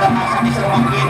kada masa di semakin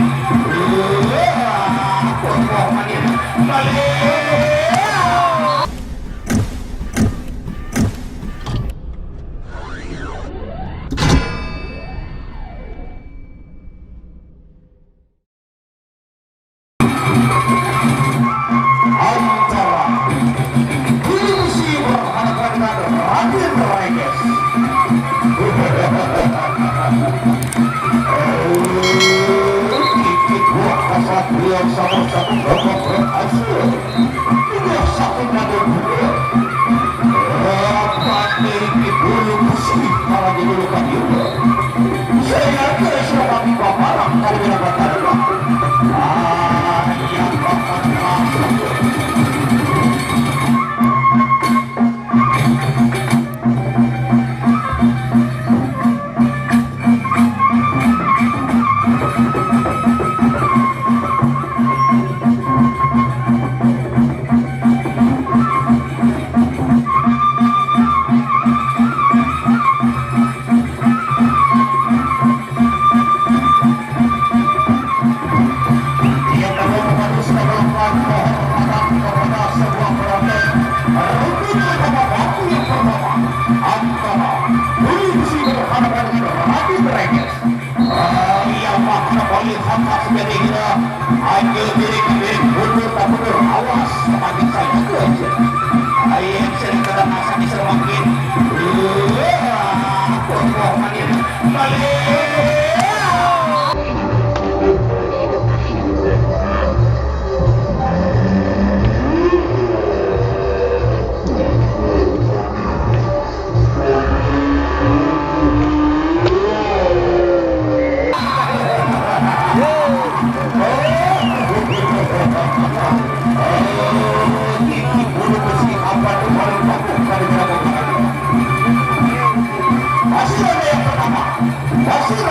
Masih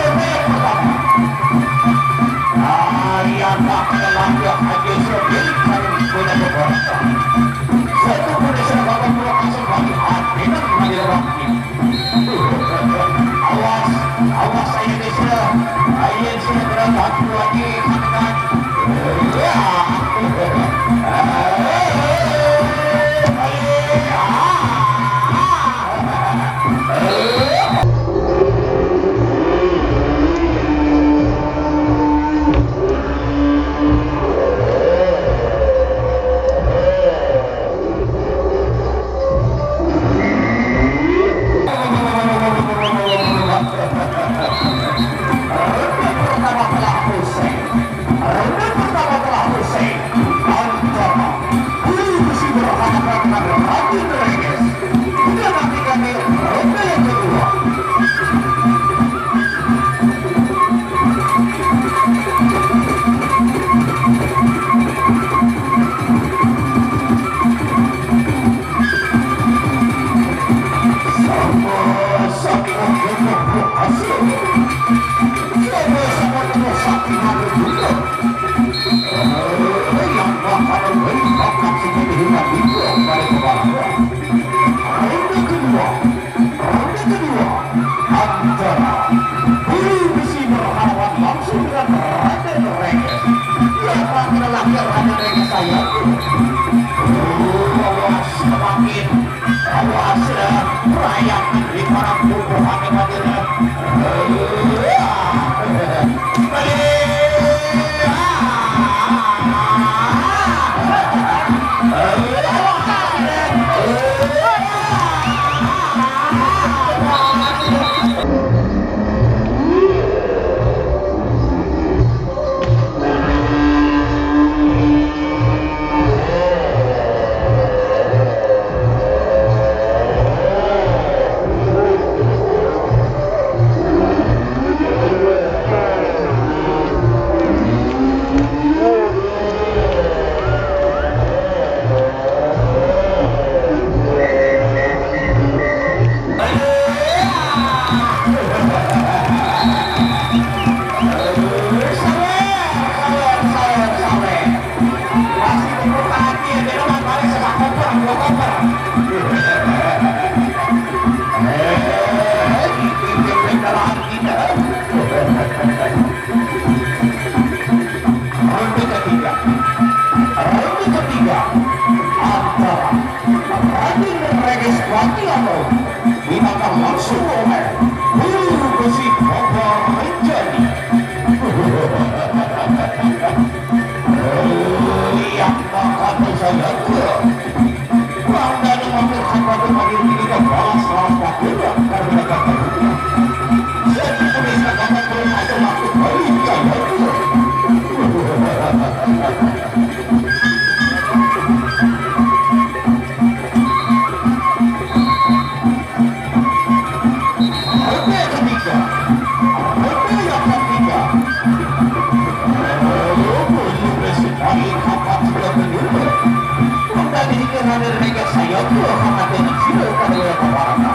Raden Reges saya tuh sama dengan sila pada yang kewarna.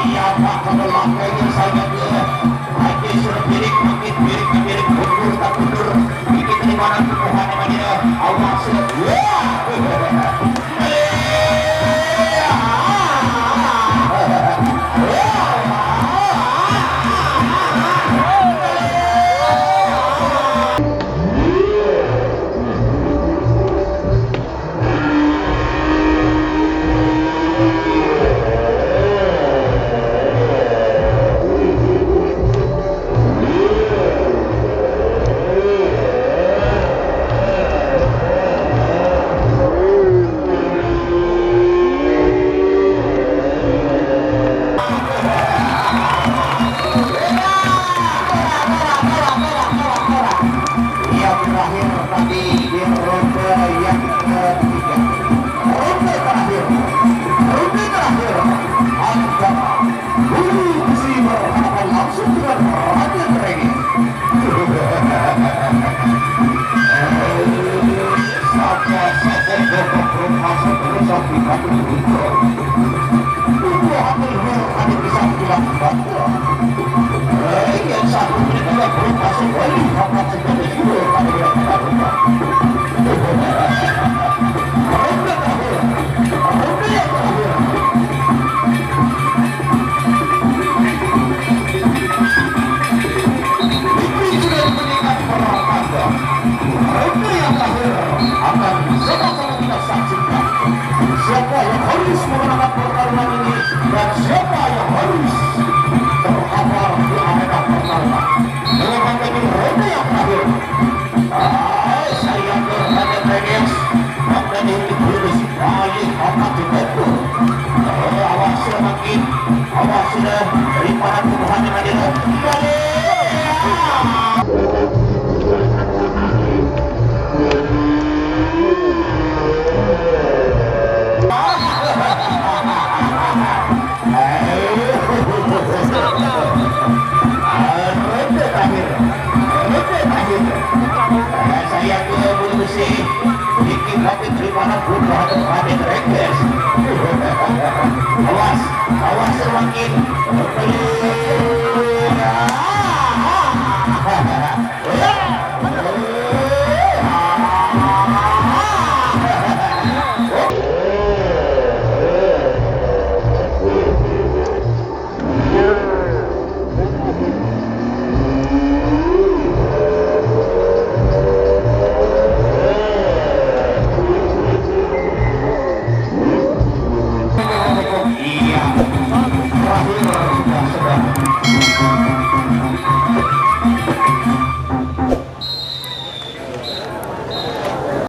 Iya pak kalau langkahnya saya tuh aja suruh pirik makin pirik mundur tak mundur bikin dari mana tumbuhan namanya awas BULU BESI berhadapan langsung dengan RADEN REGES. Sasak masuk terus sampai itu hampir ada bisa dilakukan. Yang satu juga belum masuk lagi apa sebenarnya juga pada yang pertarungan. Ronde terakhir. Ronde yang terakhir akan sama-sama kita saksikan siapa yang harus memenangkan pertarungan ini dan siapa yang harus terhafal di arena pertarungan. Dengan ini ronde yang terakhir, saya ke RADEN REGES dan ini BULU BESI balik akan dibantu. Awas semakin awas sudah daripada tumbuhan yang ada balik. Saya ke BULU BESI bikin kopi terima BULU atau RADEN REGES. Awas semakin